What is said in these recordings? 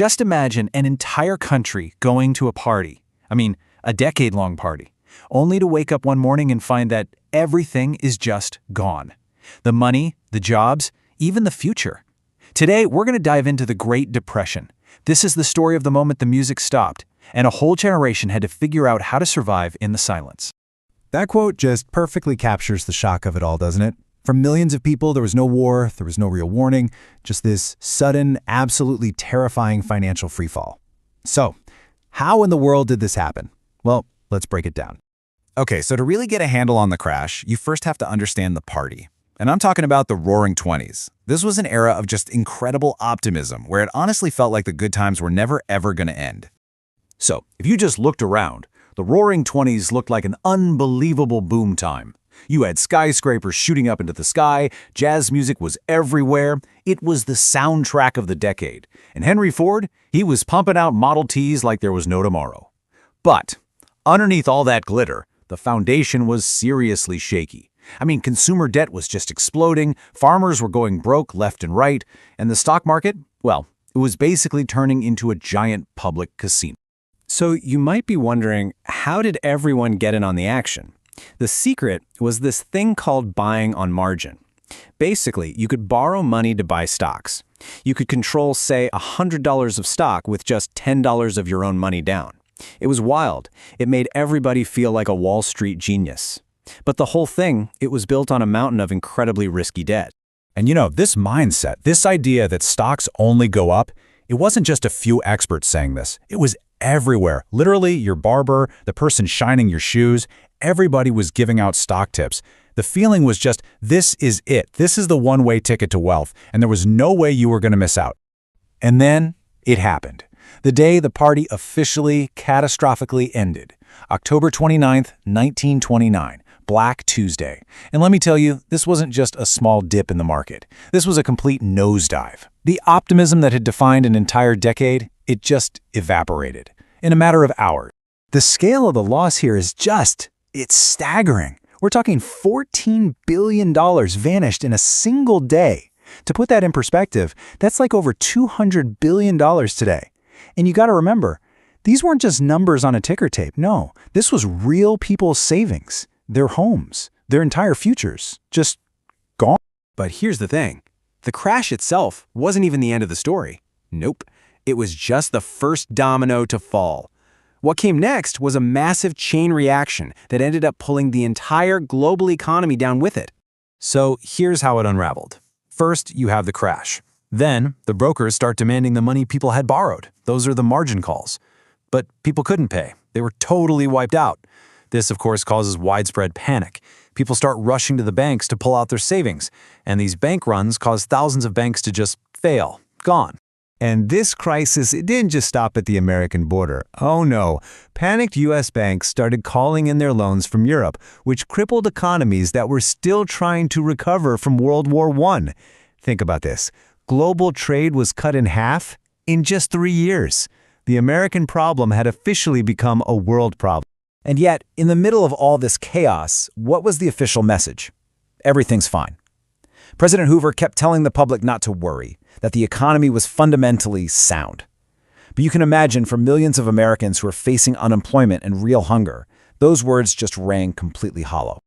Just imagine an entire country going to a party. I mean, a decade-long party, only to wake up one morning and find that everything is just gone. The money, the jobs, even the future. Today, we're going to dive into the Great Depression. This is the story of the moment the music stopped, and a whole generation had to figure out how to survive in the silence. That quote just perfectly captures the shock of it all, doesn't it? For millions of people, there was no war, there was no real warning, just this sudden, absolutely terrifying financial freefall. So, how in the world did this happen? Well, let's break it down. Okay, so to really get a handle on the crash, you first have to understand the party. And I'm talking about the Roaring '20s. This was an era of just incredible optimism, where it honestly felt like the good times were never ever going to end. So, if you just looked around, the Roaring '20s looked like an unbelievable boom time. You had skyscrapers shooting up into the sky, jazz music was everywhere. It was the soundtrack of the decade. And Henry Ford, he was pumping out Model Ts like there was no tomorrow. But underneath all that glitter, the foundation was seriously shaky. I mean, consumer debt was just exploding, farmers were going broke left and right, and the stock market, well, it was basically turning into a giant public casino. So you might be wondering, how did everyone get in on the action? The secret was this thing called buying on margin. Basically, you could borrow money to buy stocks. You could control, say, $100 of stock with just $10 of your own money down. It was wild. It made everybody feel like a Wall Street genius. But the whole thing, it was built on a mountain of incredibly risky debt. And this mindset, this idea that stocks only go up, it wasn't just a few experts saying this. It was everywhere. Literally, your barber, the person shining your shoes, everybody was giving out stock tips. The feeling was just, this is it. This is the one-way ticket to wealth, and there was no way you were going to miss out. And then it happened. The day the party officially, catastrophically ended. October 29th, 1929. Black Tuesday. And let me tell you, this wasn't just a small dip in the market. This was a complete nosedive. The optimism that had defined an entire decade, it just evaporated in a matter of hours. The scale of the loss here is it's staggering. We're talking $14 billion vanished in a single day. To put that in perspective, that's like over $200 billion today. And you got to remember, these weren't just numbers on a ticker tape. No, this was real people's savings. Their homes, their entire futures, just gone. But here's the thing. The crash itself wasn't even the end of the story. Nope. It was just the first domino to fall. What came next was a massive chain reaction that ended up pulling the entire global economy down with it. So here's how it unraveled. First, you have the crash. Then, the brokers start demanding the money people had borrowed. Those are the margin calls. But people couldn't pay. They were totally wiped out. This, of course, causes widespread panic. People start rushing to the banks to pull out their savings, and these bank runs cause thousands of banks to just fail, gone. And this crisis, it didn't just stop at the American border. Oh no, panicked U.S. banks started calling in their loans from Europe, which crippled economies that were still trying to recover from World War I. Think about this. Global trade was cut in half in just 3 years. The American problem had officially become a world problem. And yet, in the middle of all this chaos, what was the official message? Everything's fine. President Hoover kept telling the public not to worry, that the economy was fundamentally sound. But you can imagine for millions of Americans who are facing unemployment and real hunger, those words just rang completely hollow.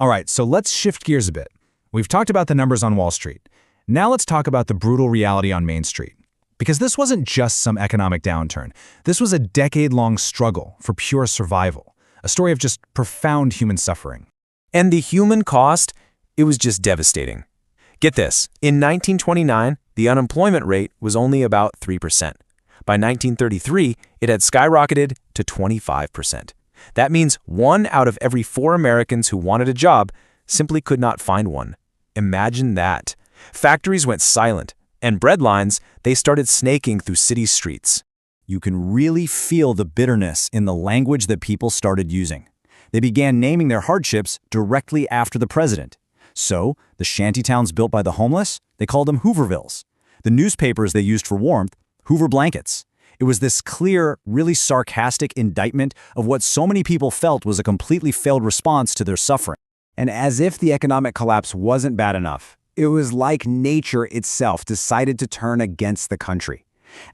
All right, so let's shift gears a bit. We've talked about the numbers on Wall Street. Now let's talk about the brutal reality on Main Street. Because this wasn't just some economic downturn. This was a decade-long struggle for pure survival. A story of just profound human suffering. And the human cost, it was just devastating. Get this, in 1929, the unemployment rate was only about 3%. By 1933, it had skyrocketed to 25%. That means 1 out of every 4 Americans who wanted a job simply could not find one. Imagine that. Factories went silent, and bread lines, they started snaking through city streets. You can really feel the bitterness in the language that people started using. They began naming their hardships directly after the president. So, the shantytowns built by the homeless, they called them Hoovervilles. The newspapers they used for warmth, Hoover blankets. It was this clear, really sarcastic indictment of what so many people felt was a completely failed response to their suffering. And as if the economic collapse wasn't bad enough, it was like nature itself decided to turn against the country.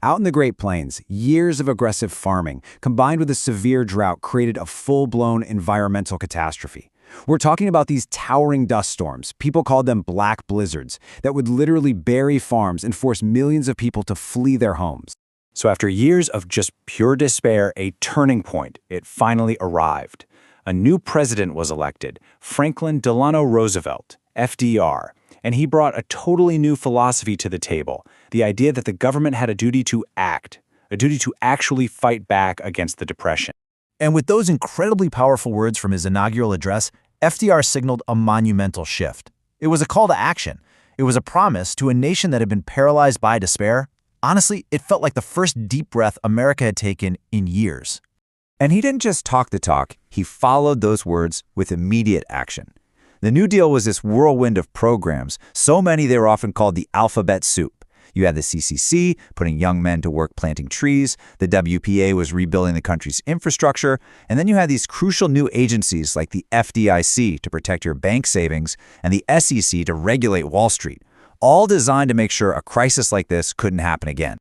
Out in the Great Plains, years of aggressive farming, combined with a severe drought, created a full-blown environmental catastrophe. We're talking about these towering dust storms, people called them black blizzards, that would literally bury farms and force millions of people to flee their homes. So after years of just pure despair, a turning point, it finally arrived. A new president was elected, Franklin Delano Roosevelt, FDR, and he brought a totally new philosophy to the table, the idea that the government had a duty to act, a duty to actually fight back against the Depression. And with those incredibly powerful words from his inaugural address, FDR signaled a monumental shift. It was a call to action. It was a promise to a nation that had been paralyzed by despair. Honestly, it felt like the first deep breath America had taken in years. And he didn't just talk the talk, he followed those words with immediate action. The New Deal was this whirlwind of programs, so many they were often called the alphabet soup. You had the CCC, putting young men to work planting trees, the WPA was rebuilding the country's infrastructure, and then you had these crucial new agencies like the FDIC to protect your bank savings and the SEC to regulate Wall Street, all designed to make sure a crisis like this couldn't happen again.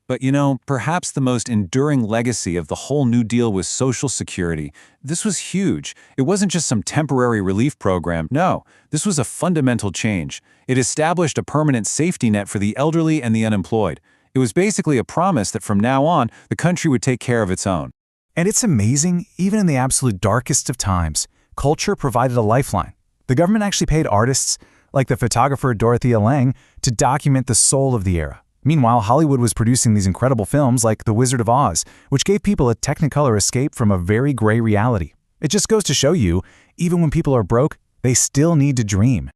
But perhaps the most enduring legacy of the whole New Deal was Social Security. This was huge. It wasn't just some temporary relief program. No, this was a fundamental change. It established a permanent safety net for the elderly and the unemployed. It was basically a promise that from now on, the country would take care of its own. And it's amazing, even in the absolute darkest of times, culture provided a lifeline. The government actually paid artists, like the photographer Dorothea Lange, to document the soul of the era. Meanwhile, Hollywood was producing these incredible films like The Wizard of Oz, which gave people a technicolor escape from a very gray reality. It just goes to show you, even when people are broke, they still need to dream.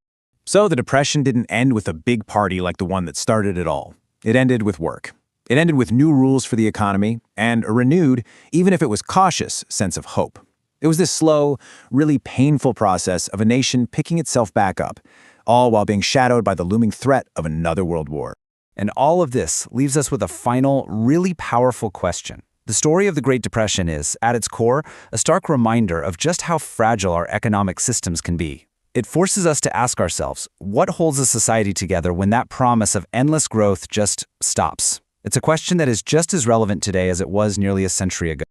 So the Depression didn't end with a big party like the one that started it all. It ended with work. It ended with new rules for the economy and a renewed, even if it was cautious, sense of hope. It was this slow, really painful process of a nation picking itself back up, all while being shadowed by the looming threat of another world war. And all of this leaves us with a final, really powerful question. The story of the Great Depression is, at its core, a stark reminder of just how fragile our economic systems can be. It forces us to ask ourselves, what holds a society together when that promise of endless growth just stops? It's a question that is just as relevant today as it was nearly a century ago.